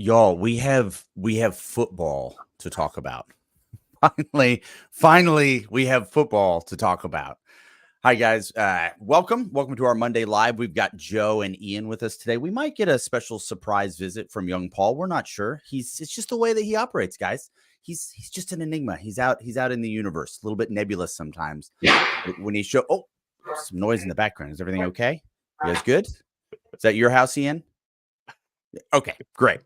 Y'all, we have football to talk about. Finally, we have football to talk about. Hi guys, welcome to our Monday Live. We've got Joe and Ian with us today. We might get a special surprise visit from young Paul. We're not sure. It's just the way that he operates, guys. He's just an enigma. He's out in the universe, a little bit nebulous sometimes. When he some noise in the background. Is everything okay? You guys good? Is that your house, Ian? Okay, great.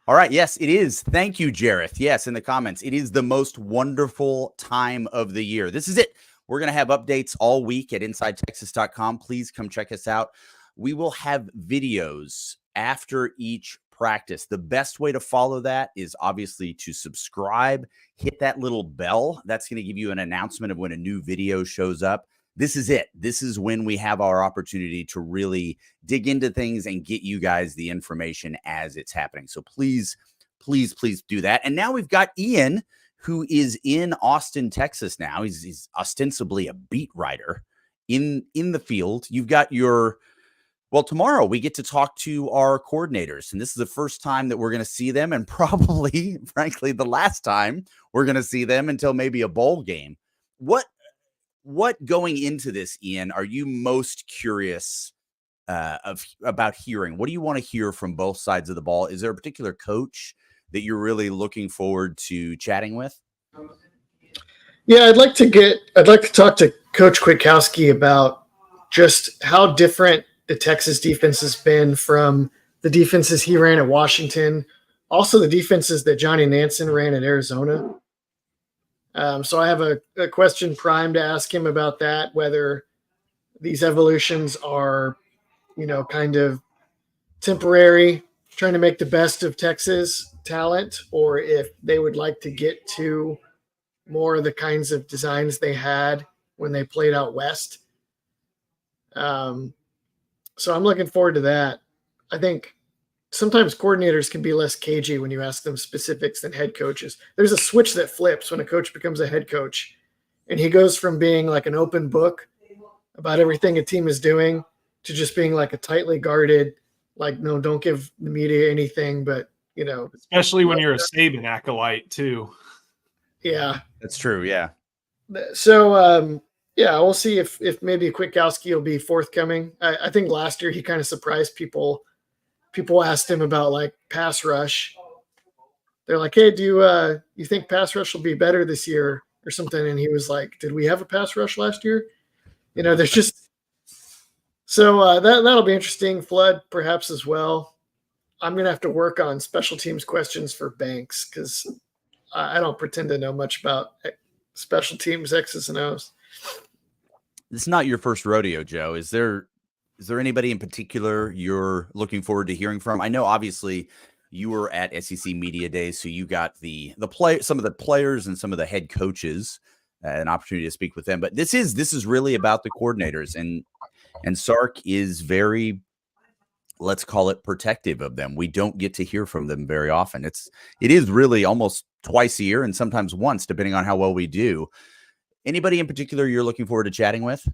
All right. Yes, it is. Thank you, Jareth. Yes, in the comments. It is the most wonderful time of the year. This is it. We're going to have updates all week at InsideTexas.com. Please come check us out. We will have videos after each practice. The best way to follow that is obviously to subscribe, hit that little bell. That's going to give you an announcement of when a new video shows up. This is it. This is when we have our opportunity to really dig into things and get you guys the information as it's happening. So please do that. And now we've got Ian, who is in Austin, Texas now. He's ostensibly a beat writer in the field. You've got tomorrow we get to talk to our coordinators, and this is the first time that we're going to see them, and probably, frankly, the last time we're going to see them until maybe a bowl game. What going into this, Ian, are you most curious about hearing? What do you want to hear from both sides of the ball? Is there a particular coach that you're really looking forward to chatting with? Yeah, I'd like to talk to Coach Kwiatkowski about just how different the Texas defense has been from the defenses he ran at Washington, also the defenses that Johnny Nansen ran at Arizona. So I have a question primed to ask him about that, whether these evolutions are, kind of temporary, trying to make the best of Texas talent, or if they would like to get to more of the kinds of designs they had when they played out west. So I'm looking forward to that. I think sometimes coordinators can be less cagey when you ask them specifics than head coaches. There's a switch that flips when a coach becomes a head coach, and he goes from being like an open book about everything a team is doing to just being like a tightly guarded, like, no, don't give the media anything, but, especially when you're a Saban acolyte too. Yeah, that's true. Yeah. So, we'll see if maybe Kwiatkowski will be forthcoming. I think last year he kind of surprised people. People asked him about like pass rush. They're like, "Hey, do you think pass rush will be better this year or something?" And he was like, "Did we have a pass rush last year?" There's just so that'll be interesting. Flood perhaps as well. I'm gonna have to work on special teams questions for Banks because I don't pretend to know much about special teams X's and O's. This is not your first rodeo, Joe. Is there anybody in particular you're looking forward to hearing from? I know obviously you were at SEC Media Days, so you got some of the players and some of the head coaches, an opportunity to speak with them. But this is really about the coordinators, and Sark is very, let's call it, protective of them. We don't get to hear from them very often. It is really almost twice a year and sometimes once, depending on how well we do. Anybody in particular you're looking forward to chatting with?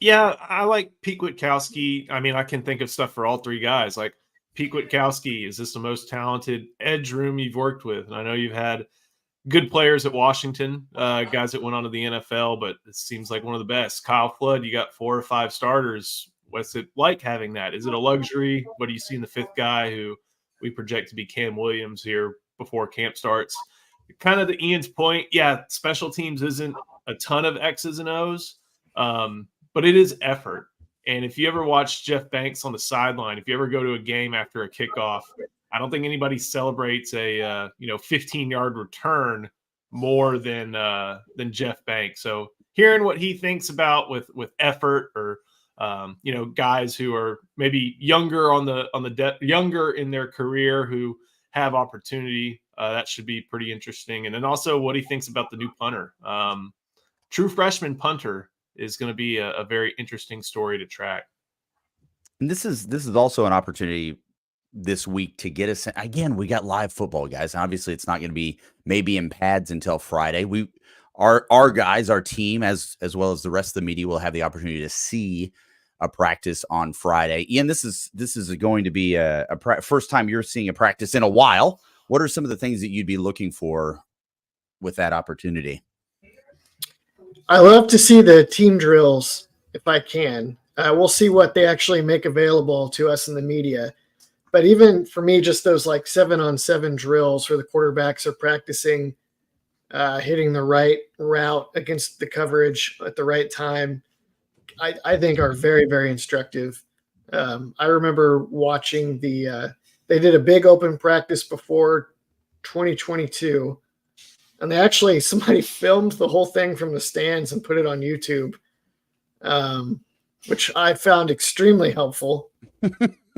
Yeah, I like Pete Kwiatkowski. I mean, I can think of stuff for all three guys. Like Pete Kwiatkowski, is this the most talented edge room you've worked with? And I know you've had good players at Washington, guys that went on to the NFL, but it seems like one of the best. Kyle Flood, you got 4 or 5 starters. What's it like having that? Is it a luxury? What do you see in the 5th guy who we project to be Cam Williams here before camp starts? Kind of to Ian's point, yeah, special teams isn't a ton of X's and O's. But it is effort. And if you ever watch Jeff Banks on the sideline, if you ever go to a game after a kickoff, I don't think anybody celebrates a 15-yard return more than Jeff Banks. So hearing what he thinks about with effort, or guys who are maybe younger younger in their career who have opportunity, that should be pretty interesting. And then also what he thinks about the new punter, true freshman punter, is going to be a very interesting story to track. And this is also an opportunity this week to get us again. We got live football, guys. Obviously, it's not going to be maybe in pads until Friday. Our guys, our team, as well as the rest of the media, will have the opportunity to see a practice on Friday. Ian, this is going to be a first time you're seeing a practice in a while. What are some of the things that you'd be looking for with that opportunity? I love to see the team drills if I can. We'll see what they actually make available to us in the media. But even for me, just those like 7-on-7 drills where the quarterbacks are practicing hitting the right route against the coverage at the right time, I think are very, very instructive. I remember watching they did a big open practice before 2022. And somebody filmed the whole thing from the stands and put it on YouTube, which I found extremely helpful,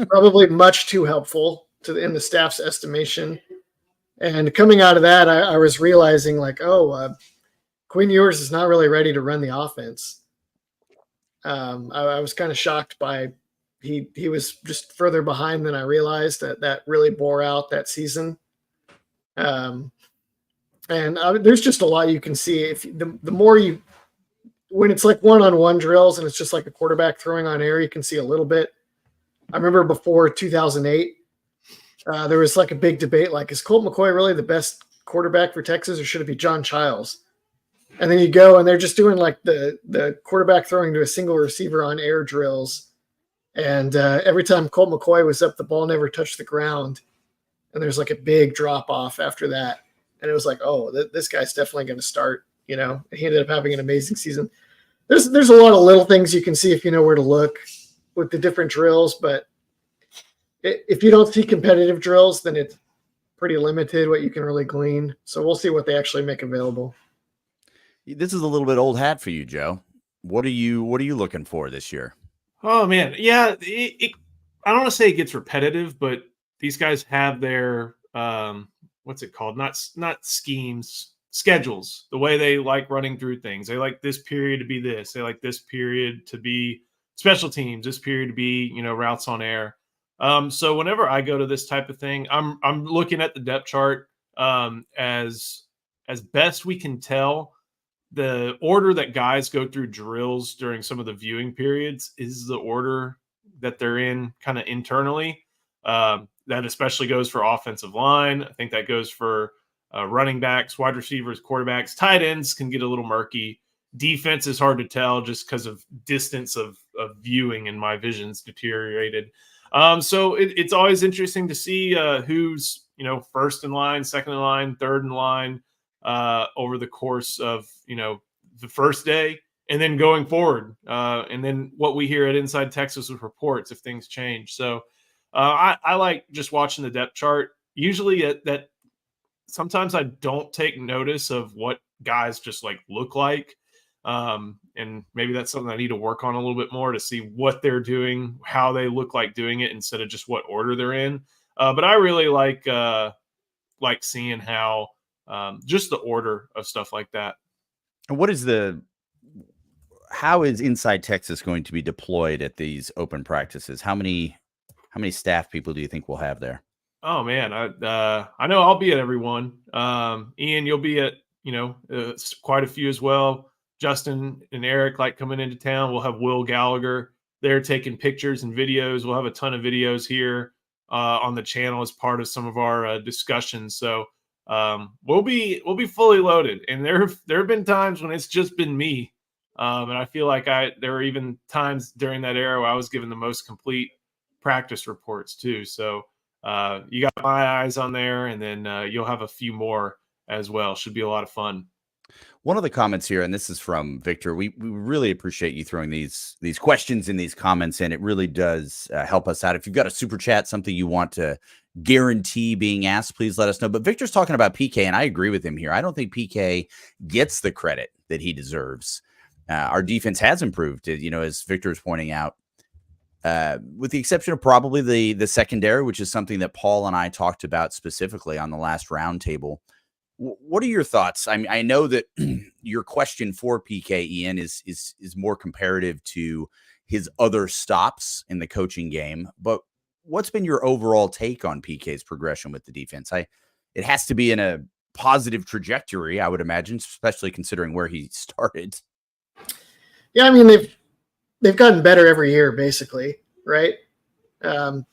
probably much too helpful in the staff's estimation. And coming out of that, I was realizing Quinn Ewers is not really ready to run the offense. I was kind of shocked by he was just further behind than I realized. That really bore out that season. And there's just a lot you can see. If the more when it's like one-on-one drills and it's just like a quarterback throwing on air, you can see a little bit. I remember before 2008, there was like a big debate, like, is Colt McCoy really the best quarterback for Texas, or should it be John Childs? And then you go and they're just doing like the quarterback throwing to a single receiver on air drills. And every time Colt McCoy was up, the ball never touched the ground. And there's like a big drop off after that. And it was like, oh, this guy's definitely going to start. He ended up having an amazing season. There's a lot of little things you can see if you know where to look with the different drills. But if you don't see competitive drills, then it's pretty limited what you can really glean. So we'll see what they actually make available. This is a little bit old hat for you, Joe. What are you looking for this year? Oh man, yeah. I don't want to say it gets repetitive, but these guys have their what's it called? Not schemes, schedules. The way they like running through things. They like this period to be this. They like this period to be special teams. This period to be routes on air. So whenever I go to this type of thing, I'm looking at the depth chart as best we can tell. The order that guys go through drills during some of the viewing periods is the order that they're in kind of internally. That especially goes for offensive line. I think that goes for running backs, wide receivers, quarterbacks. Tight ends can get a little murky. Defense is hard to tell just because of distance of viewing, and my vision's deteriorated. So it's always interesting to see who's first in line, second in line, third in line over the course of the first day, and then going forward, and then what we hear at Inside Texas with reports if things change. So I like just watching the depth chart. Usually that sometimes I don't take notice of what guys just like look like. And maybe that's something I need to work on a little bit more to see what they're doing, how they look like doing it instead of just what order they're in. But I really like seeing how just the order of stuff like that. And how is Inside Texas going to be deployed at these open practices? How many staff people do you think we'll have there? Oh man, I know I'll be at every one. Ian, you'll be at quite a few as well. Justin and Eric like coming into town. We'll have Will Gallagher there taking pictures and videos. We'll have a ton of videos here on the channel as part of some of our discussions. So we'll be fully loaded. And there have been times when it's just been me, and I feel like there were even times during that era where I was given the most complete practice reports too. So you got my eyes on there, and then you'll have a few more as well. Should be a lot of fun. One of the comments here, and this is from Victor, we really appreciate you throwing these questions in these comments in. It really does help us out. If you've got a super chat, something you want to guarantee being asked, please let us know. But Victor's talking about PK, and I agree with him here. I don't think PK gets the credit that he deserves. Our defense has improved, as Victor is pointing out, with the exception of probably the secondary, which is something that Paul and I talked about specifically on the last roundtable. What are your thoughts? I know that your question for PK, Ian, is more comparative to his other stops in the coaching game. But what's been your overall take on PK's progression with the defense? It has to be in a positive trajectory, I would imagine, especially considering where he started. Yeah, I mean, they've gotten better every year, basically, right?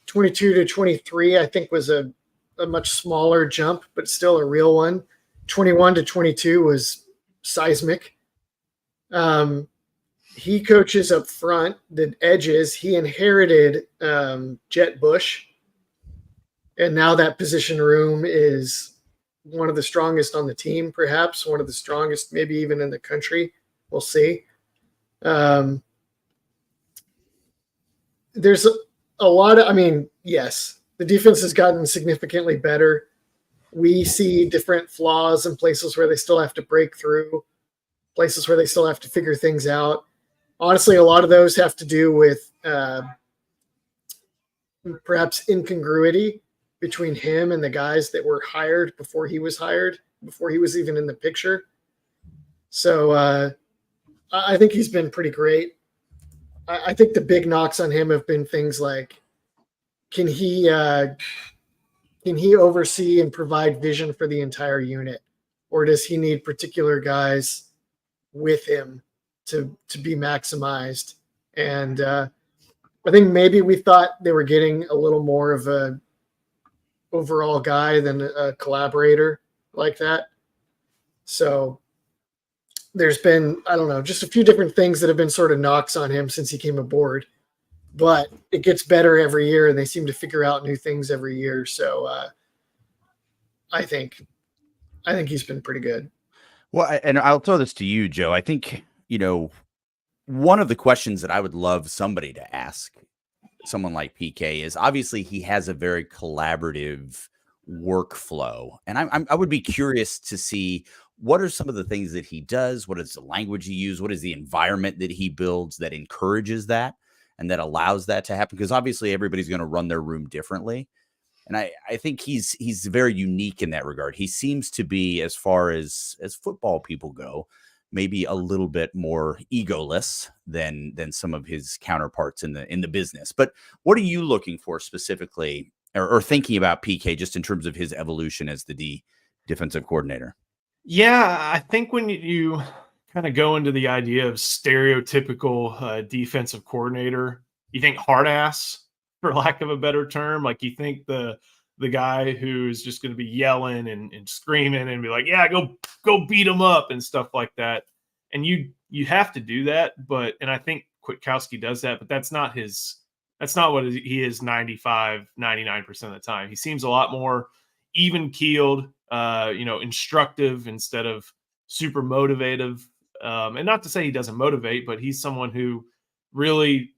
22 to 23, I think, was a much smaller jump, but still a real one. 21 to 22 was seismic. He coaches up front, the edges. He inherited Jet Bush, and now that position room is one of the strongest on the team, perhaps one of the strongest, maybe even in the country. We'll see. There's a lot of, yes, the defense has gotten significantly better. We see different flaws in places where they still have to break through, places where they still have to figure things out. Honestly, a lot of those have to do with perhaps incongruity between him and the guys that were hired before he was hired, before he was even in the picture. So I think he's been pretty great. I think the big knocks on him have been things like, can he oversee and provide vision for the entire unit, or does he need particular guys with him to be maximized? And I think maybe we thought they were getting a little more of a overall guy than a collaborator like that. So there's been, I don't know, just a few different things that have been sort of knocks on him since he came aboard, but it gets better every year and they seem to figure out new things every year. So I think he's been pretty good. Well, and I'll throw this to you, Joe. I think, one of the questions that I would love somebody to ask someone like PK is, obviously he has a very collaborative workflow. And I would be curious to see, what are some of the things that he does? What is the language he uses? What is the environment that he builds that encourages that and that allows that to happen? Because obviously everybody's going to run their room differently. And I think he's very unique in that regard. He seems to be, as far as football people go, maybe a little bit more egoless than some of his counterparts in the business. But what are you looking for specifically, or thinking about PK, just in terms of his evolution as the defensive coordinator? Yeah, I think when you kind of go into the idea of stereotypical defensive coordinator, you think hard ass, for lack of a better term. Like, you think the guy who's just going to be yelling and screaming and be like, yeah, go beat him up and stuff like that. And you have to do that. And I think Kwiatkowski does that, but that's not what he is 95, 99% of the time. He seems a lot more even keeled, instructive instead of super motivative. And not to say he doesn't motivate, but he's someone who really,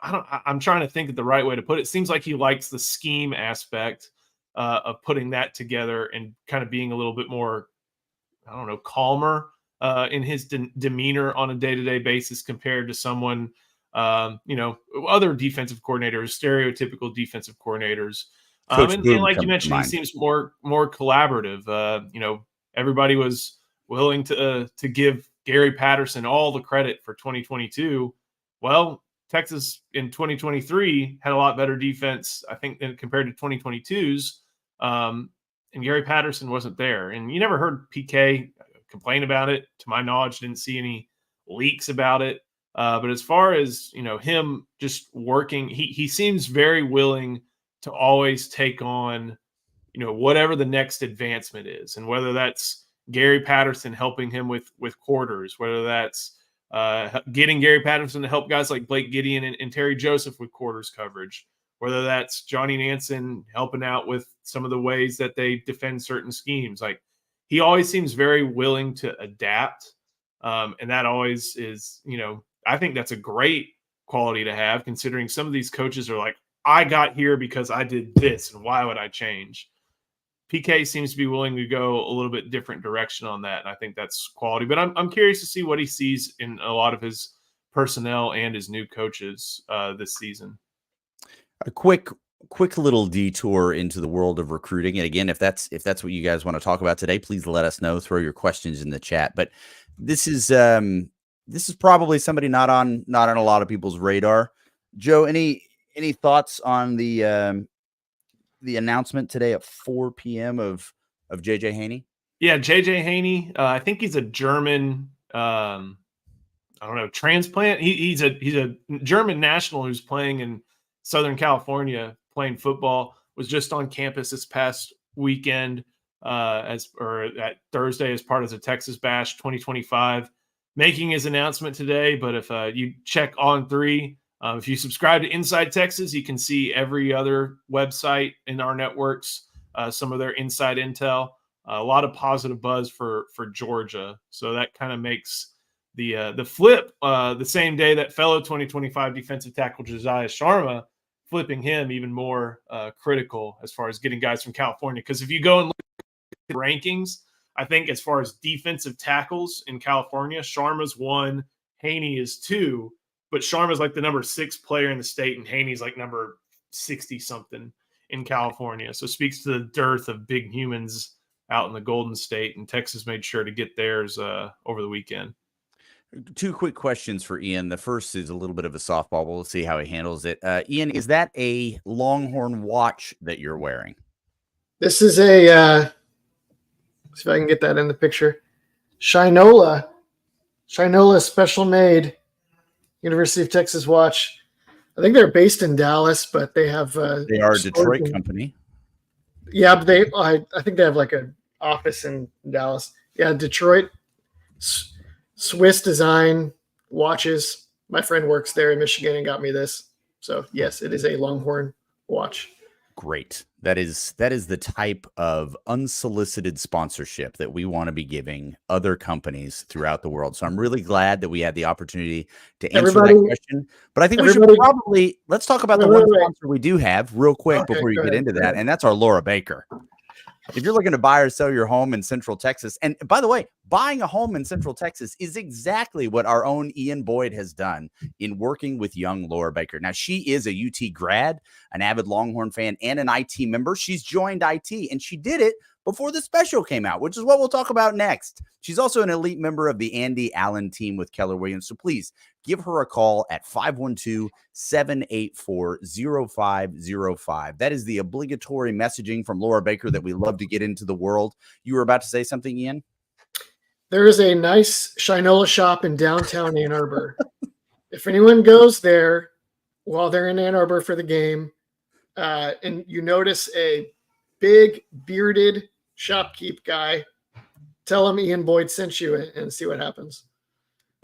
I'm trying to think of the right way to put it. It seems like he likes the scheme aspect of putting that together and kind of being a little bit more, calmer in his demeanor on a day-to-day basis compared to someone, other defensive coordinators, stereotypical defensive coordinators. And like you mentioned, he seems more collaborative. Everybody was willing to give Gary Patterson all the credit for 2022. Well, Texas in 2023 had a lot better defense, I think, than compared to 2022's. And Gary Patterson wasn't there. And you never heard PK complain about it. To my knowledge, didn't see any leaks about it. But as far as, him just working, he seems very willing to always take on, whatever the next advancement is. And whether that's Gary Patterson helping him with quarters, whether that's getting Gary Patterson to help guys like Blake Gideon and Terry Joseph with quarters coverage, whether that's Johnny Nansen helping out with some of the ways that they defend certain schemes. Like, he always seems very willing to adapt. And that always is, I think that's a great quality to have, considering some of these coaches are like, I got here because I did this, and why would I change? PK seems to be willing to go a little bit different direction on that, and I think that's quality. But I'm curious to see what he sees in a lot of his personnel and his new coaches this season. A quick little detour into the world of recruiting, and again, if that's what you guys want to talk about today, please let us know. Throw your questions in the chat. But this is probably somebody not on a lot of people's radar. Joe, any thoughts on the announcement today at 4 p.m. of JJ Haney? Yeah, JJ Haney. I think he's a German I don't know, transplant. He's a German national who's playing in Southern California, playing football. Was just on campus this past weekend, at Thursday as part of the Texas Bash 2025, making his announcement today. But if you check On3, if you subscribe to Inside Texas, you can see every other website in our networks, some of their inside intel. A lot of positive buzz for Georgia. So that kind of makes the flip the same day that fellow 2025 defensive tackle Josiah Sharma, flipping him even more critical as far as getting guys from California. Because if you go and look at the rankings, I think as far as defensive tackles in California, Sharma's 1, Haney is 2, but Sharma's like the number 6 player in the state, and Haney's like number 60 something in California. So it speaks to the dearth of big humans out in the Golden State, and Texas made sure to get theirs over the weekend. 2 quick questions for Ian. The first is a little bit of a softball. We'll see how he handles it. Ian, is that a Longhorn watch that you're wearing? This is a, see if I can get that in the picture. Shinola special made University of Texas watch. I think they're based in Dallas, but they have they are a Detroit company. Yeah, but I think they have like an office in Dallas. Yeah, Detroit. Swiss design watches. My friend works there in Michigan and got me this. So yes, it is a Longhorn watch. Great. That is the type of unsolicited sponsorship that we want to be giving other companies throughout the world. So I'm really glad that we had the opportunity to answer that question. But I think we should probably let's talk about the one sponsor we do have real quick before you get into that, and that's our Laura Baker. If you're looking to buy or sell your home in Central Texas, and by the way, buying a home in Central Texas is exactly what our own Ian Boyd has done in working with young Laura Baker. Now, she is a UT grad, an avid Longhorn fan, and an IT member. She's joined IT, and she did it before the special came out, which is what we'll talk about next. She's also an elite member of the Andy Allen team with Keller Williams. So please give her a call at 512-784-0505. That is the obligatory messaging from Laura Baker that we love to get into the world. You were about to say something, Ian? There is a nice Shinola shop in downtown Ann Arbor. If anyone goes there while they're in Ann Arbor for the game, and you notice a big bearded shopkeep guy, tell him Ian Boyd sent you and see what happens.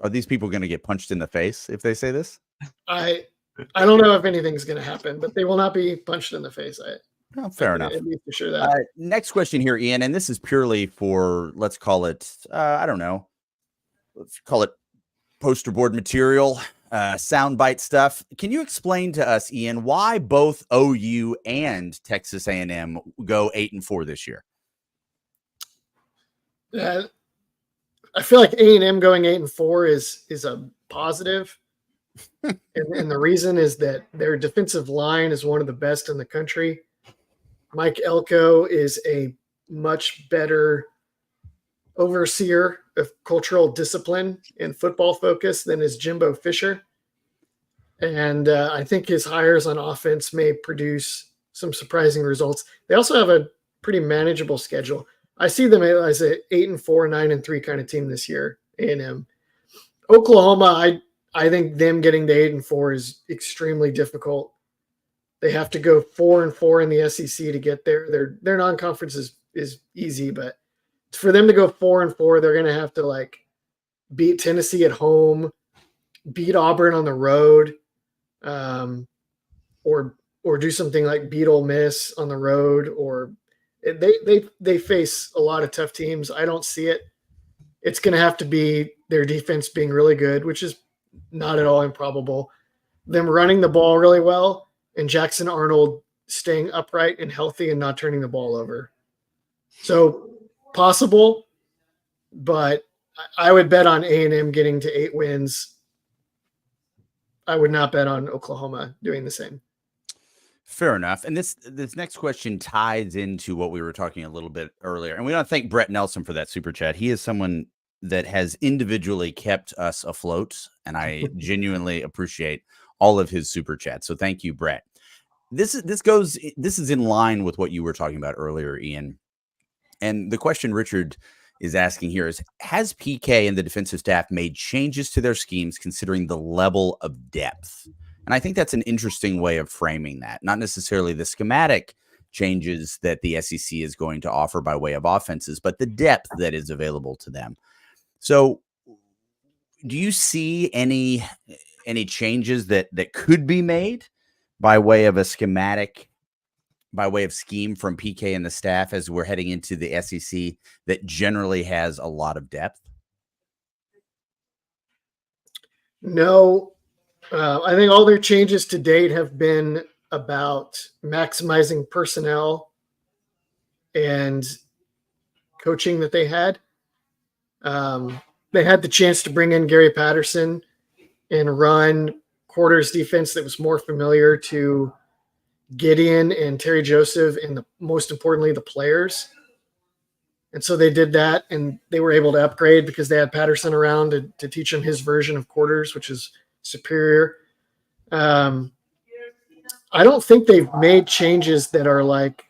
Are these people going to get punched in the face if they say this? I don't know if anything's going to happen, but they will not be punched in the face. Fair enough. At least for sure that. Next question here, Ian, and this is purely for, let's call it, I don't know, let's call it poster board material, soundbite stuff. Can you explain to us, Ian, why both OU and Texas A&M go 8-4 this year? I feel like A&M going 8-4 is a positive. and the reason is that their defensive line is one of the best in the country. Mike Elko is a much better overseer of cultural discipline and football focus than is Jimbo Fisher. And I think his hires on offense may produce some surprising results. They also have a pretty manageable schedule. I see them as an 8-4, 9-3 kind of team this year. A&M, Oklahoma, I think them getting to 8-4 is extremely difficult. They have to go 4-4 in the SEC to get there. Their non-conference is easy, but for them to go 4-4, they're going to have to beat Tennessee at home, beat Auburn on the road, or do something like beat Ole Miss on the road, or they face a lot of tough teams. I don't see it. It's going to have to be their defense being really good, which is not at all improbable. Them running the ball really well, and Jackson Arnold staying upright and healthy and not turning the ball over. So possible, but I would bet on A&M getting to 8 wins. I would not bet on Oklahoma doing the same. Fair enough. And this next question ties into what we were talking a little bit earlier. And we want to thank Brett Nelson for that super chat. He is someone that has individually kept us afloat, and I genuinely appreciate all of his super chats. So thank you, Brett. This is in line with what you were talking about earlier, Ian. And the question Richard is asking here is, has PK and the defensive staff made changes to their schemes considering the level of depth? And I think that's an interesting way of framing that. Not necessarily the schematic changes that the SEC is going to offer by way of offenses, but the depth that is available to them. So do you see any changes that could be made by way of a schematic, by way of scheme from PK and the staff as we're heading into the SEC that generally has a lot of depth? No, I think all their changes to date have been about maximizing personnel and coaching that they had. They had the chance to bring in Gary Patterson and run quarters defense that was more familiar to Gideon and Terry Joseph, and most importantly, the players. And so they did that, and they were able to upgrade because they had Patterson around to teach them his version of quarters, which is superior. I don't think they've made changes that are like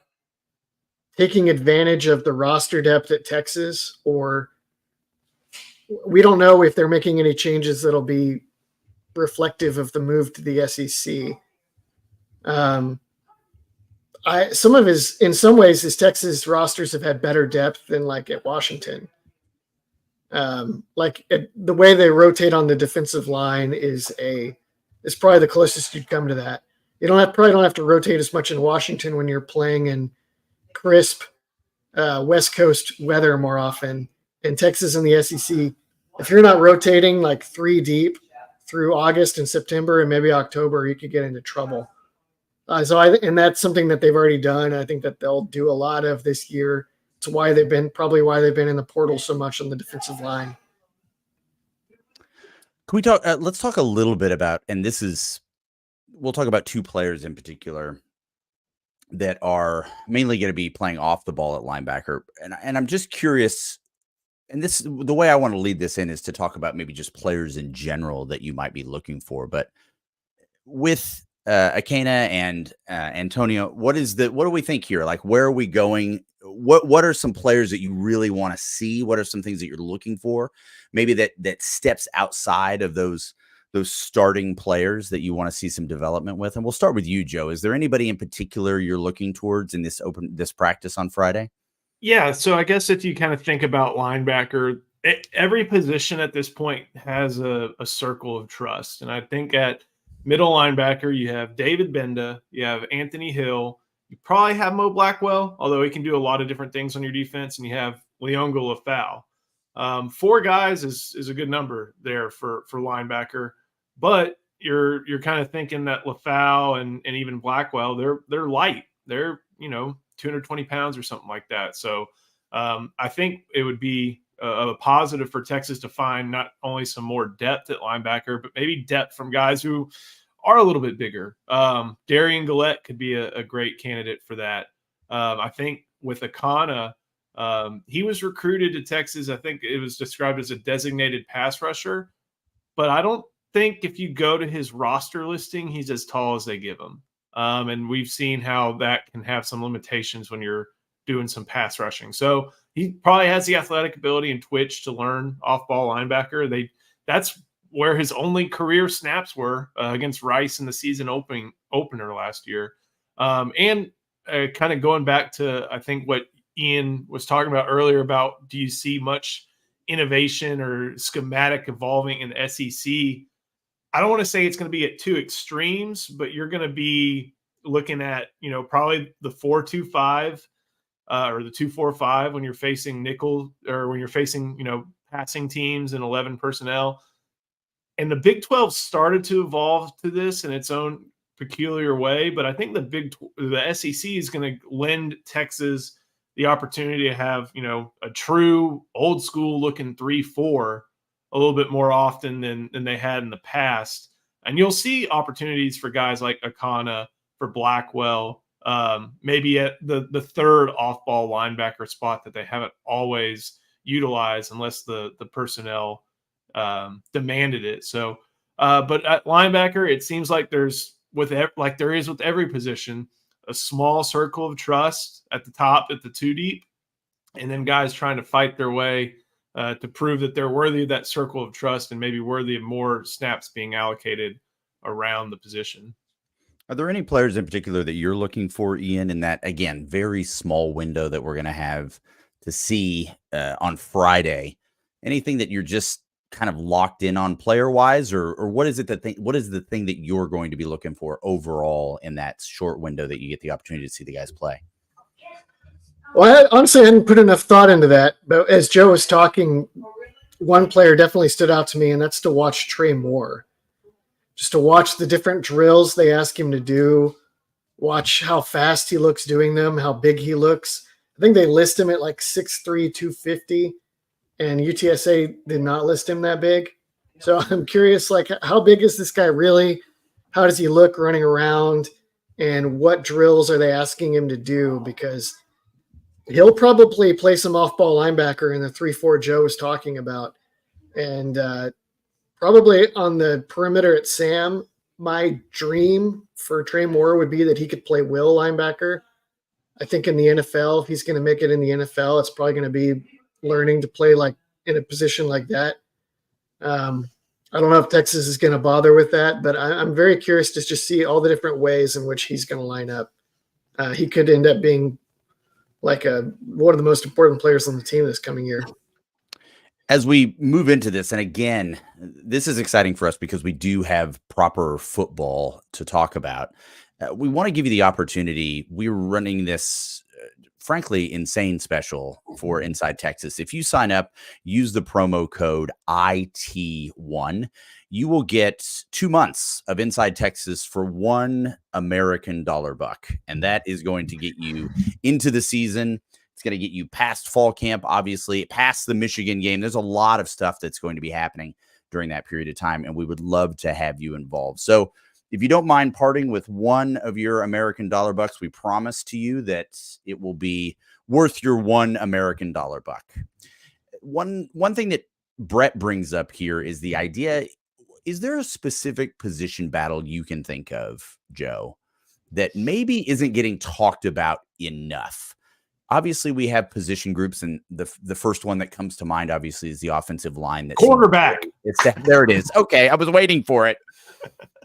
taking advantage of the roster depth at Texas, or we don't know if they're making any changes that'll be reflective of the move to the SEC. In some ways, his Texas rosters have had better depth than like at Washington. The way they rotate on the defensive line is probably the closest you'd come to that. You probably don't have to rotate as much in Washington when you're playing in crisp West Coast weather more often. In Texas and the SEC, if you're not rotating like 3 deep through August and September and maybe October, you could get into trouble. And that's something that they've already done. I think that they'll do a lot of this year. It's why they've been in the portal so much on the defensive line. Can we talk? Let's talk a little bit about, and we'll talk about 2 players in particular that are mainly going to be playing off the ball at linebacker. And I'm just curious, and the way I want to lead this in is to talk about maybe just players in general that you might be looking for. But with Akana and Antonio, what do we think here? Like, where are we going? What are some players that you really want to see? What are some things that you're looking for? Maybe that steps outside of those starting players that you want to see some development with. And we'll start with you, Joe. Is there anybody in particular you're looking towards in this practice on Friday? Yeah, so I guess if you kind of think about linebacker, every position at this point has a circle of trust. And I think at middle linebacker, you have David Benda, you have Anthony Hill, you probably have Mo Blackwell, although he can do a lot of different things on your defense, and you have Leongo Lafau. 4 guys is a good number there for linebacker, but you're kind of thinking that Lafau and even Blackwell, they're light. They're 220 pounds or something like that. So I think it would be a positive for Texas to find not only some more depth at linebacker, but maybe depth from guys who are a little bit bigger. Darian Gillette could be a great candidate for that. I think with Akana, he was recruited to Texas. I think it was described as a designated pass rusher, but I don't think if you go to his roster listing, he's as tall as they give him. And we've seen how that can have some limitations when you're doing some pass rushing. So he probably has the athletic ability and twitch to learn off-ball linebacker. That's where his only career snaps were against Rice in the season opener last year. And kind of going back to, I think, what Ian was talking about earlier about, do you see much innovation or schematic evolving in the SEC? I don't want to say it's going to be at 2 extremes, but you're going to be looking at, probably the 4-2-5 or the 2-4-5 when you're facing nickel, or when you're facing, passing teams and 11 personnel. And the Big 12 started to evolve to this in its own peculiar way, but I think the SEC is going to lend Texas the opportunity to have, a true old school looking 3-4 a little bit more often than they had in the past. And you'll see opportunities for guys like Akana, for Blackwell, maybe at the third off-ball linebacker spot that they haven't always utilized unless the personnel demanded it. So, but at linebacker, it seems like there is with every position, a small circle of trust at the top, at the 2 deep, and then guys trying to fight their way to prove that they're worthy of that circle of trust and maybe worthy of more snaps being allocated around the position. Are there any players in particular that you're looking for, Ian, in that, again, very small window that we're going to have to see on Friday? Anything that you're just kind of locked in on player-wise, or what is it what is the thing that you're going to be looking for overall in that short window that you get the opportunity to see the guys play? Well, honestly, I hadn't put enough thought into that. But as Joe was talking, one player definitely stood out to me, and that's to watch Trey Moore. Just to watch the different drills they ask him to do, watch how fast he looks doing them, how big he looks. I think they list him at like 6'3", 250, and UTSA did not list him that big. So I'm curious, like, how big is this guy really? How does he look running around? And what drills are they asking him to do? Because he'll probably play some off-ball linebacker in the 3-4 Joe was talking about. And probably on the perimeter at Sam, my dream for Trey Moore would be that he could play will linebacker. I think in the NFL, if he's going to make it in the NFL, it's probably going to be learning to play like in a position like that. I don't know if Texas is going to bother with that, but I'm very curious to just see all the different ways in which he's going to line up. He could end up being like one of the most important players on the team this coming year. As we move into this, and again, this is exciting for us because we do have proper football to talk about. We want to give you the opportunity. We're running this, frankly, insane special for Inside Texas. If you sign up, use the promo code IT1, you will get 2 months of Inside Texas for $1 American dollar buck. And that is going to get you into the season. It's going to get you past fall camp, obviously, past the Michigan game. There's a lot of stuff that's going to be happening during that period of time, and we would love to have you involved. So if you don't mind parting with one of your American dollar bucks, we promise to you that it will be worth your $1 American dollar buck. One thing that Brett brings up here is the idea, is there a specific position battle you can think of, Joe, that maybe isn't getting talked about enough? Obviously, we have position groups, and the first one that comes to mind, obviously, is the offensive line. That quarterback. There it is. Okay, I was waiting for it.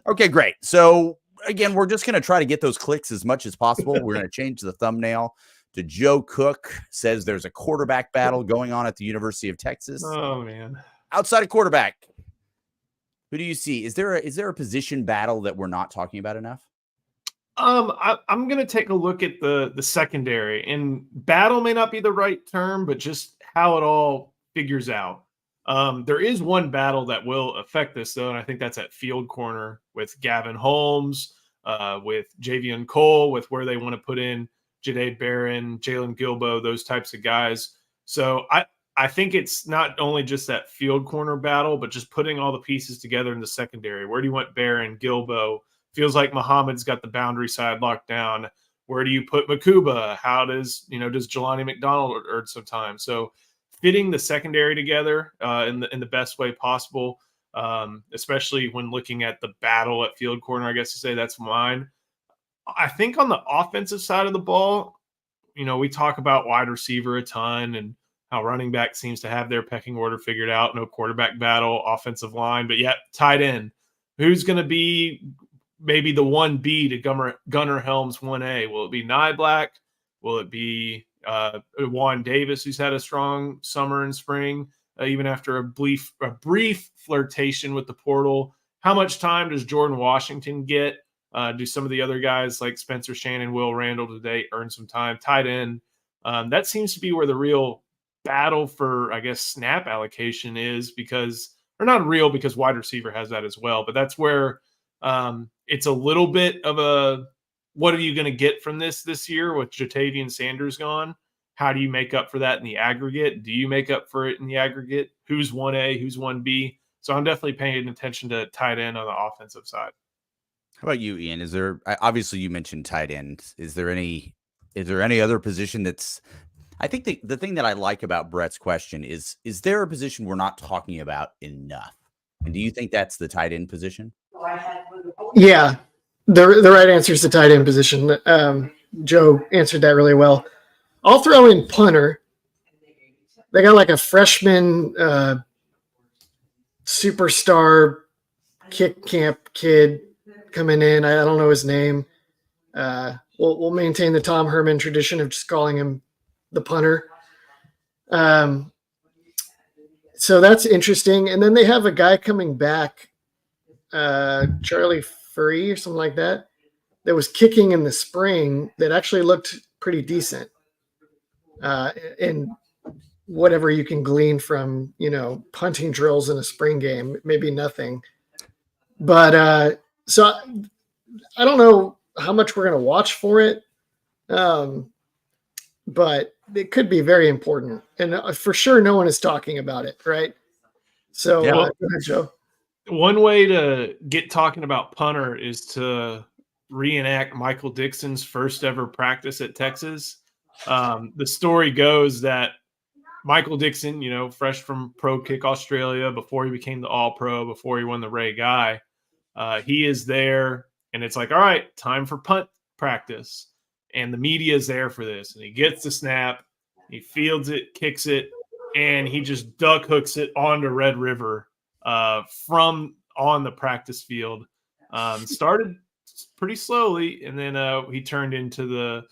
Okay, great. So, again, we're just going to try to get those clicks as much as possible. We're going to change the thumbnail to Joe Cook says there's a quarterback battle going on at the University of Texas. Oh, man. Outside of quarterback, who do you see? Is there a position battle that we're not talking about enough? I'm going to take a look at the secondary, and battle may not be the right term, but just how it all figures out. There is one battle that will affect this, though, and I think that's at field corner with Gavin Holmes, with Javion Cole, with where they want to put in Jahdae Barron, Jalen Gilbo, those types of guys. So I think it's not only just that field corner battle, but just putting all the pieces together in the secondary. Where do you want Barron, Gilbo? Feels like Muhammad's got the boundary side locked down. Where do you put Makuba? How does Jelani McDonald earn some time? So fitting the secondary together in the best way possible, especially when looking at the battle at field corner, I guess to say that's mine. I think on the offensive side of the ball, we talk about wide receiver a ton and how running back seems to have their pecking order figured out. No quarterback battle, offensive line, but yet tight end. Who's going to be maybe the 1B to Gunnar Helms 1A? Will it be Nye Black? Will it be Juan Davis, who's had a strong summer and spring, even after a brief flirtation with the portal? How much time does Jordan Washington get? Do some of the other guys like Spencer Shannon, Will Randall today earn some time? Tight end. That seems to be where the real battle for, I guess, snap allocation is, because wide receiver has that as well. But that's where it's a little bit of a, what are you going to get from this year with Jatavian Sanders gone? How do you make up for that in the aggregate? Do you make up for it in the aggregate? Who's 1A? Who's 1B? So I'm definitely paying attention to tight end on the offensive side. How about you, Ian? Is there, obviously you mentioned tight end. Is there any other position that's, I think the thing that I like about Brett's question is there a position we're not talking about enough? And do you think that's the tight end position? Yeah, the right answer is the tight end position. Joe answered that really well. I'll throw in punter, they got like a freshman superstar kick camp kid coming in. I don't know his name. We'll maintain the Tom Herman tradition of just calling him the punter. So that's interesting. And then they have a guy coming back, Charlie Furry or something like that was kicking in the spring that actually looked pretty decent. And whatever you can glean from, punting drills in a spring game, maybe nothing. But so I don't know how much we're going to watch for it. But it could be very important. And for sure, no one is talking about it, right? So, Yeah. Go ahead, Joe. One way to get talking about punter is to reenact Michael Dixon's first ever practice at Texas. The story goes that Michael Dixon, fresh from Pro Kick Australia, before he became the All-Pro, before he won the Ray Guy, he is there, and it's like, all right, time for punt practice. And the media is there for this. And he gets the snap, he fields it, kicks it, and he just duck hooks it onto Red River from on the practice field. Started pretty slowly, and then he turned into the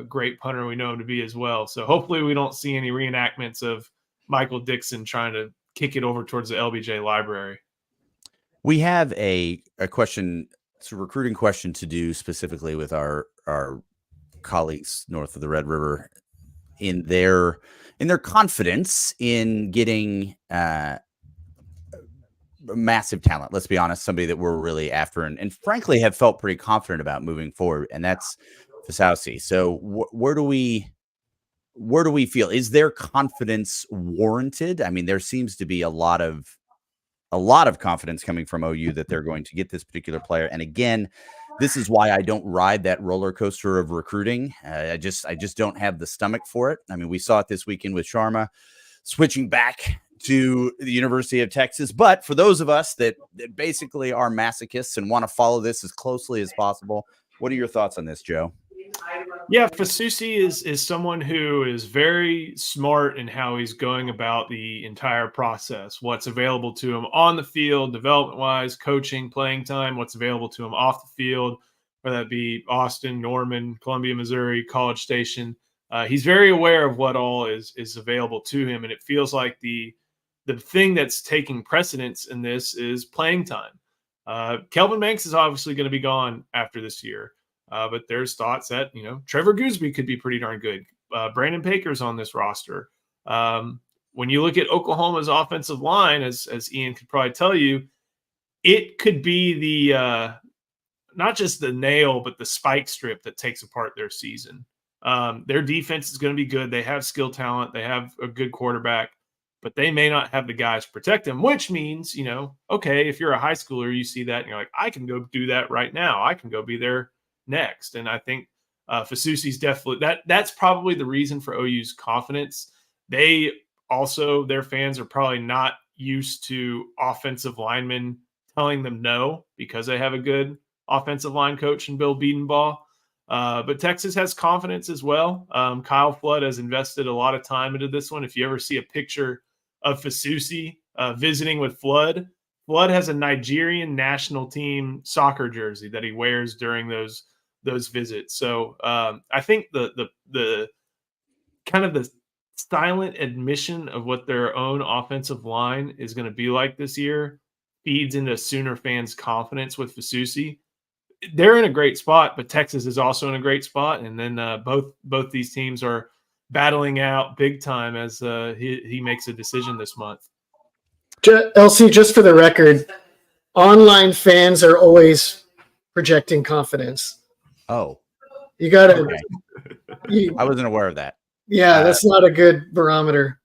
great punter we know him to be as well. So hopefully we don't see any reenactments of Michael Dixon trying to kick it over towards the LBJ library. We have a question, it's a recruiting question to do specifically with our colleagues north of the Red River in their confidence in getting massive talent. Let's be honest, somebody that we're really after and frankly have felt pretty confident about moving forward, and that's Fasauci. So where do we feel? Is their confidence warranted? I mean, there seems to be a lot of confidence coming from OU that they're going to get this particular player. And again, this is why I don't ride that roller coaster of recruiting. I just don't have the stomach for it. I mean, we saw it this weekend with Sharma switching back to the University of Texas. But for those of us that basically are masochists and want to follow this as closely as possible, what are your thoughts on this, Joe? Yeah, Fasauci is someone who is very smart in how he's going about the entire process, what's available to him on the field, development-wise, coaching, playing time, what's available to him off the field, whether that be Austin, Norman, Columbia, Missouri, College Station. He's very aware of what all is available to him, and it feels like the thing that's taking precedence in this is playing time. Kelvin Banks is obviously going to be gone after this year. But there's thoughts that, Trevor Gooseby could be pretty darn good. Brandon Baker's on this roster. When you look at Oklahoma's offensive line, as Ian could probably tell you, it could be the not just the nail, but the spike strip that takes apart their season. Their defense is going to be good. They have skill talent. They have a good quarterback, but they may not have the guys to protect them, which means, okay, if you're a high schooler, you see that and you're like, I can go do that right now. I can go be there next. And I think Fasauci's definitely that's probably the reason for OU's confidence. They also, their fans are probably not used to offensive linemen telling them no because they have a good offensive line coach in Bill Biedenbaugh. But Texas has confidence as well. Kyle Flood has invested a lot of time into this one. If you ever see a picture of Fasauci visiting with Flood has a Nigerian national team soccer jersey that he wears during those visits. So I think the kind of the silent admission of what their own offensive line is going to be like this year feeds into Sooner fans' confidence with Fasauci. They're in a great spot, but Texas is also in a great spot. And then both these teams are battling out big time as he makes a decision this month. LC, just for the record, online fans are always projecting confidence. Oh, you got to. Okay. I wasn't aware of that. Yeah, that's not a good barometer.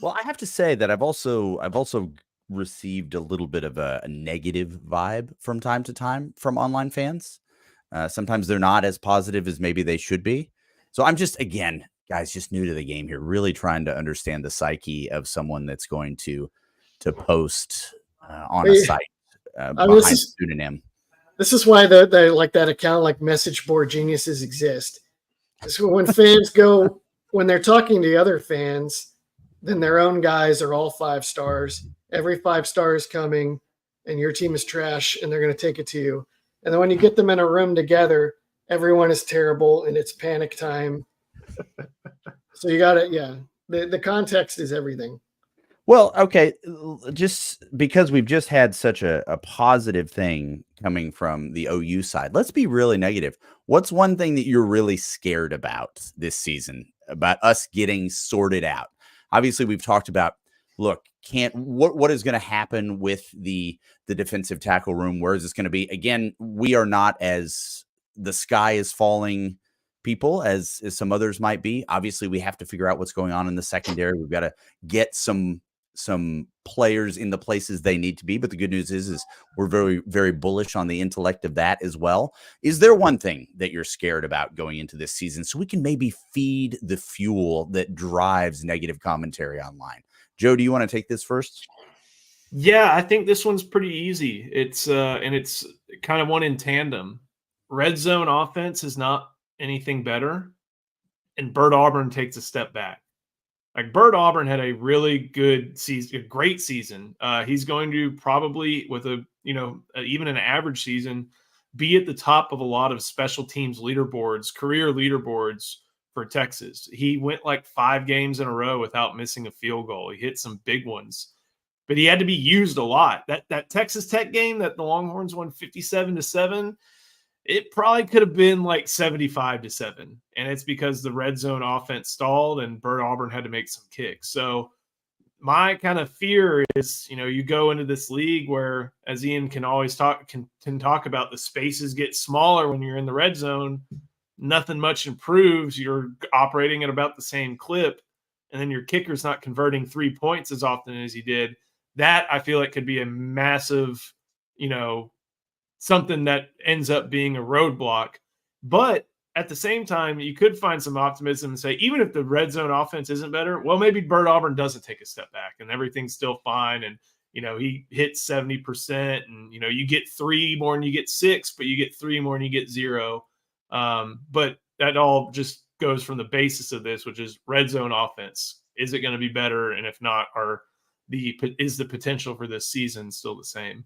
Well, I have to say that I've also received a little bit of a negative vibe from time to time from online fans. Sometimes they're not as positive as maybe they should be. So I'm just, again, guys, just new to the game here, really trying to understand the psyche of someone that's going to post on a site behind a pseudonym. This is why the like that account like Message Board Geniuses exist. It's when fans go when they're talking to other fans, then their own guys are all 5 stars. Every 5 star is coming, and your team is trash, and they're going to take it to you. And then when you get them in a room together, everyone is terrible, and it's panic time. So you got to, yeah. The context is everything. Well, okay, just because we've just had such a positive thing coming from the OU side, let's be really negative. What's one thing that you're really scared about this season, about us getting sorted out? Obviously, we've talked about, look, what is going to happen with the defensive tackle room? Where is this going to be? Again, we are not as the sky is falling people as some others might be. Obviously, we have to figure out what's going on in the secondary. We've got to get some players in the places they need to be. But the good news is we're very, very bullish on the intellect of that as well. Is there one thing that you're scared about going into this season so we can maybe feed the fuel that drives negative commentary online? Joe, do you want to take this first? Yeah, I think this one's pretty easy. It's and it's kind of one in tandem. Red zone offense is not anything better, and Bert Auburn takes a step back. Like Bert Auburn had a really good season, a great season. He's going to probably, with even an average season, be at the top of a lot of special teams leaderboards, career leaderboards for Texas. He went like 5 games in a row without missing a field goal. He hit some big ones, but he had to be used a lot. That Texas Tech game that the Longhorns won 57-7. It probably could have been like 75-7. And it's because the red zone offense stalled and Bert Auburn had to make some kicks. So my kind of fear is, you go into this league where, as Ian can always talk about, the spaces get smaller when you're in the red zone. Nothing much improves. You're operating at about the same clip. And then your kicker's not converting 3 points as often as he did. That I feel like could be a massive, something that ends up being a roadblock. But at the same time, you could find some optimism and say, even if the red zone offense isn't better, well, maybe Bert Auburn doesn't take a step back and everything's still fine. And, he hits 70% and, you get 3 more than you get 6, but you get 3 more than you get 0. But that all just goes from the basis of this, which is red zone offense. Is it going to be better? And if not, is the potential for this season still the same?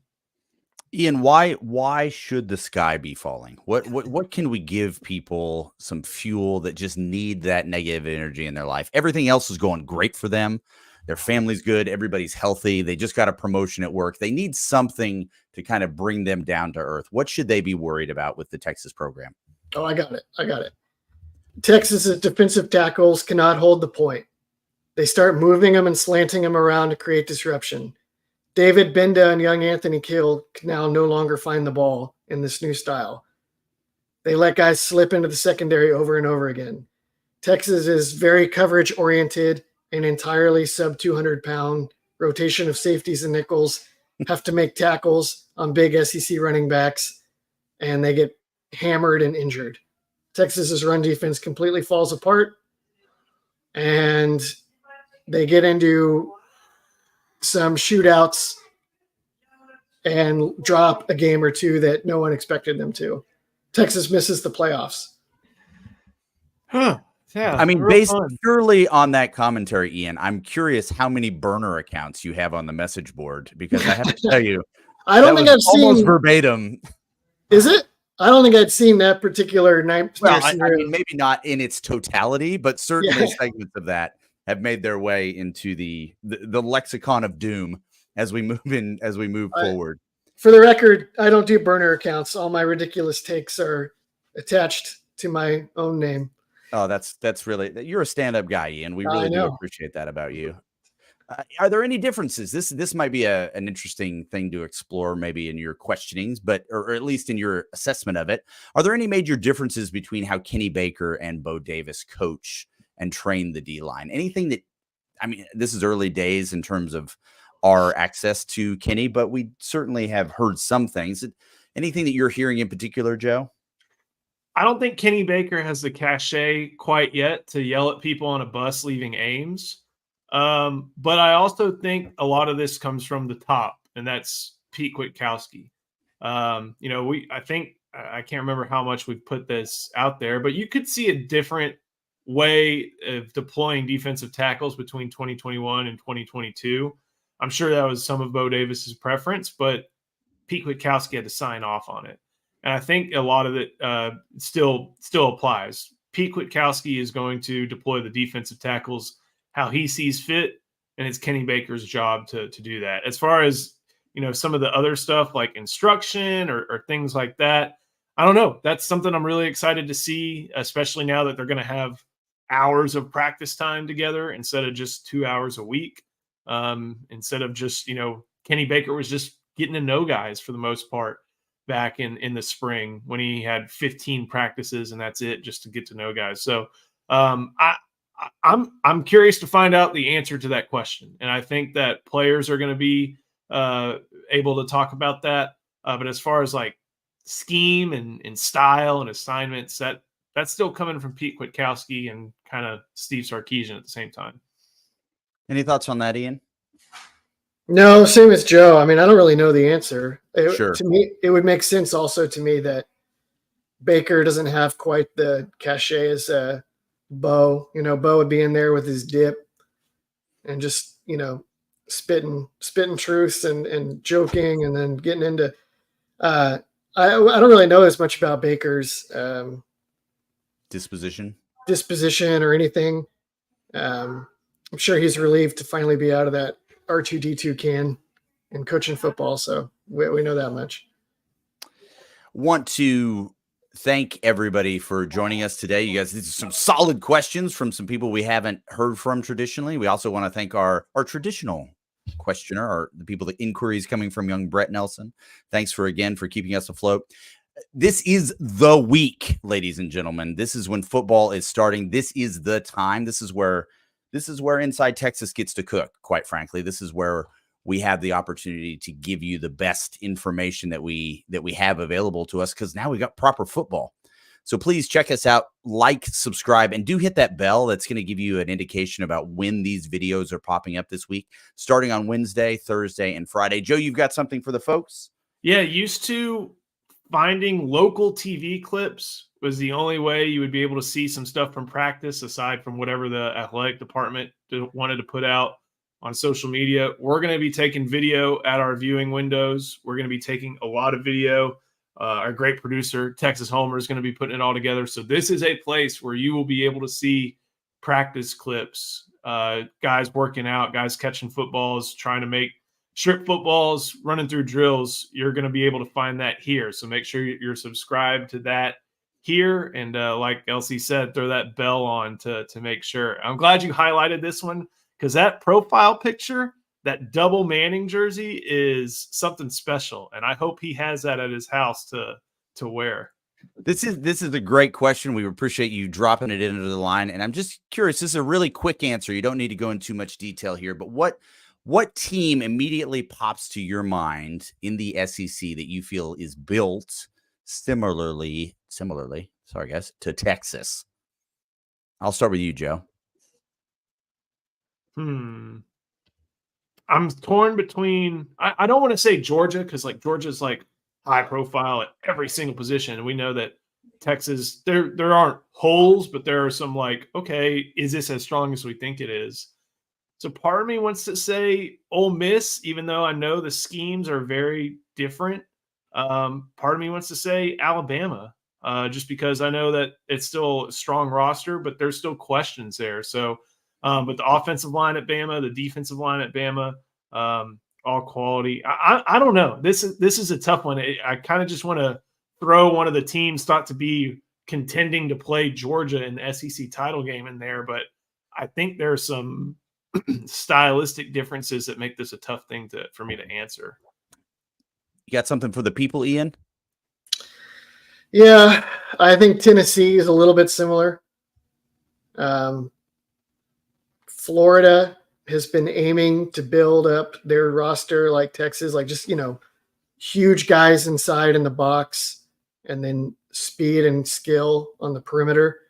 Ian, why should the sky be falling? What can we give people some fuel that just need that negative energy in their life? Everything else is going great for them. Their family's good. Everybody's healthy. They just got a promotion at work. They need something to kind of bring them down to earth. What should they be worried about with the Texas program? Oh, I got it. Texas's defensive tackles cannot hold the point. They start moving them and slanting them around to create disruption. David Benda and young Anthony Kill can now no longer find the ball in this new style. They let guys slip into the secondary over and over again. Texas is very coverage-oriented and entirely sub-200-pound rotation of safeties and nickels, have to make tackles on big SEC running backs, and they get hammered and injured. Texas's run defense completely falls apart, and they get into some shootouts and drop a game or two that no one expected them to. Texas misses the playoffs. Huh. Yeah. I mean, based purely on that commentary, Ian, I'm curious how many burner accounts you have on the message board, because I have to tell you, I don't think I've almost seen verbatim. Is it? I don't think I'd seen that particular night. Well, I mean, maybe not in its totality, but certainly segments of that have made their way into the lexicon of doom as we move forward. For the record, I don't do burner accounts. All my ridiculous takes are attached to my own name. Oh, that's really, you're a stand-up guy, Ian. We really do appreciate that about you. Are there any differences? This might be an interesting thing to explore, maybe in your questionings, or at least in your assessment of it. Are there any major differences between how Kenny Baker and Bo Davis coach and train the D-line? Anything that, I mean, this is early days in terms of our access to Kenny, but we certainly have heard some things. Anything that you're hearing in particular, Joe? I don't think Kenny Baker has the cachet quite yet to yell at people on a bus leaving Ames. But I also think a lot of this comes from the top, and that's Pete Kwiatkowski. I think I can't remember how much we've put this out there, but you could see a different way of deploying defensive tackles between 2021 and 2022. I'm sure that was some of Bo Davis's preference, but Pete Kwiatkowski had to sign off on it. And I think a lot of it still applies. Pete Kwiatkowski is going to deploy the defensive tackles how he sees fit, and it's Kenny Baker's job to do that. As far as, some of the other stuff like instruction or things like that, I don't know. That's something I'm really excited to see, especially now that they're going to have hours of practice time together instead of just 2 hours a week. Instead of just, Kenny Baker was just getting to know guys for the most part back in the spring when he had 15 practices and that's it, just to get to know guys. So I'm curious to find out the answer to that question. And I think that players are going to be able to talk about that. But as far as like scheme and style and assignments, that's still coming from Pete Kwiatkowski and kind of Steve Sarkisian at the same time. Any thoughts on that, Ian? No, same as Joe. I mean, I don't really know the answer. Sure. To me, it would make sense also to me that Baker doesn't have quite the cachet as Bo. Bo would be in there with his dip and just, spitting truths and joking and then getting into I don't really know as much about Baker's disposition or anything. I'm sure he's relieved to finally be out of that R2D2 can and coaching football. So we know that much. Want to thank everybody for joining us today. You guys, these are some solid questions from some people we haven't heard from traditionally. We also want to thank our traditional questioner, or the people, the inquiries coming from young Brett Nelson. Thanks for keeping us afloat. This is the week, ladies and gentlemen. This is when football is starting. This is the time. This is where Inside Texas gets to cook, quite frankly. This is where we have the opportunity to give you the best information that we have available to us, because now we got proper football. So please check us out, like, subscribe, and do hit that bell. That's going to give you an indication about when these videos are popping up this week, starting on Wednesday, Thursday, and Friday. Joe, you've got something for the folks? Yeah, used to finding local TV clips was the only way you would be able to see some stuff from practice, aside from whatever the athletic department wanted to put out on social media. We're going to be taking video at our viewing windows. We're going to be taking a lot of video. Our great producer, Texas Homer, is going to be putting it all together. So this is a place where you will be able to see practice clips, guys working out, guys catching footballs, trying to make strip footballs, running through drills. You're going to be able to find that here. So make sure you're subscribed to that here. And like Elsie said, throw that bell on to make sure. I'm glad you highlighted this one, because that profile picture, that double Manning jersey, is something special. And I hope he has that at his house to wear. This is a great question. We appreciate you dropping it into the line. And I'm just curious, this is a really quick answer. You don't need to go into too much detail here, but what team immediately pops to your mind in the SEC that you feel is built similarly, sorry guys, to Texas? I'll start with you, Joe. I'm torn between, I don't want to say Georgia, because like Georgia's like high profile at every single position. And we know that Texas, there aren't holes, but there are some like, okay, is this as strong as we think it is? So part of me wants to say Ole Miss, even though I know the schemes are very different. Part of me wants to say Alabama, just because I know that it's still a strong roster, but there's still questions there. So, but the offensive line at Bama, the defensive line at Bama, all quality. I don't know. This is a tough one. I kind of just want to throw one of the teams thought to be contending to play Georgia in the SEC title game in there, but I think there's some stylistic differences that make this a tough thing for me to answer. You got something for the people, Ian? Yeah, I think Tennessee is a little bit similar. Florida has been aiming to build up their roster like Texas, like just, huge guys inside in the box and then speed and skill on the perimeter.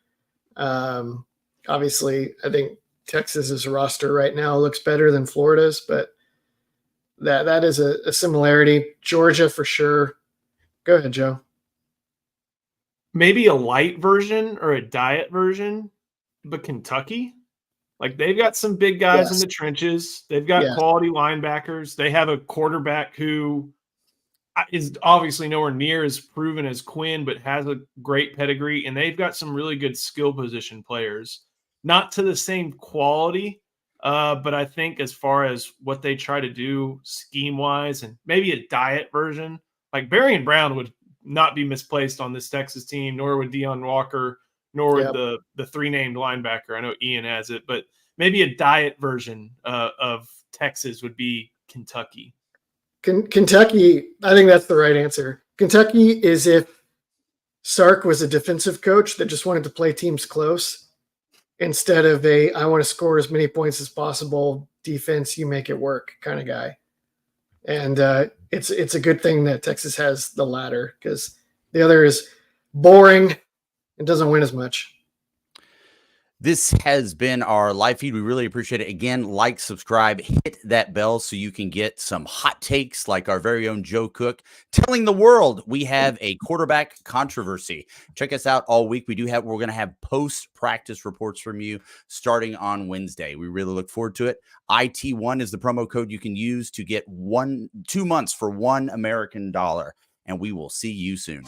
Obviously, I think Texas's roster right now looks better than Florida's, but that is a similarity. Georgia for sure. Go ahead, Joe. Maybe a light version or a diet version. But Kentucky, like they've got some big guys in Yes. the trenches. They've got Yeah. quality linebackers. They have a quarterback who is obviously nowhere near as proven as Quinn, but has a great pedigree. And they've got some really good skill position players, not to the same quality. But I think as far as what they try to do scheme wise and maybe a diet version, like Barian Brown would not be misplaced on this Texas team, nor would Deion Walker, nor would the three named linebacker. I know Ian has it, but maybe a diet version of Texas would be Kentucky. Kentucky, I think that's the right answer. Kentucky is if Sark was a defensive coach that just wanted to play teams close instead of I want to score as many points as possible, defense, you make it work kind of guy. And it's a good thing that Texas has the latter, because the other is boring and doesn't win as much. This has been our live feed. We really appreciate it. Again, like, subscribe, hit that bell so you can get some hot takes like our very own Joe Cook telling the world we have a quarterback controversy. Check us out all week. We're going to have post-practice reports from you starting on Wednesday. We really look forward to it. IT1 is the promo code you can use to get 2 months for $1 American. And we will see you soon.